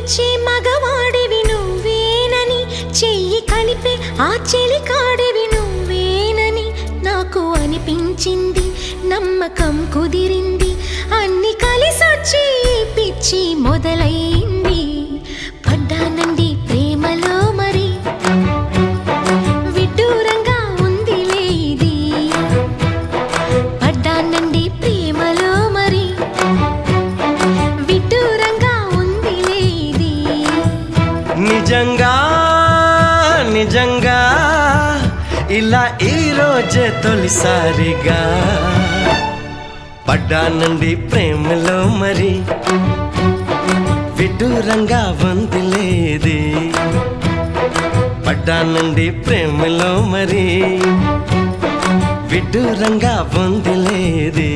వచ్చే మగవాడివి నువ్వేనని, చెయ్యి కలిపే ఆ చెలికాడివి నువ్వేనని నాకు అనిపించింది. నమ్మకం కుదిరింది, అన్ని కలిసొచ్చి పిచ్చి మొదలైంది. పడ్డానండి ప్రేమలో మరి, విడ్డూరంగా ఉందిలే ఇది. పడ్డానండి ప్రేమలో మరి, విడ్డూరంగా ఉందిలే ఇది. నిజంగా నిజంగా ఇలా ఈ రోజే తొలిసారిగా పడ్డానండి ప్రేమలో మరి, విడ్డూరంగా వందిలేది. పడ్డానండి ప్రేమలో మరి, విడ్డూరంగా వందిలేది.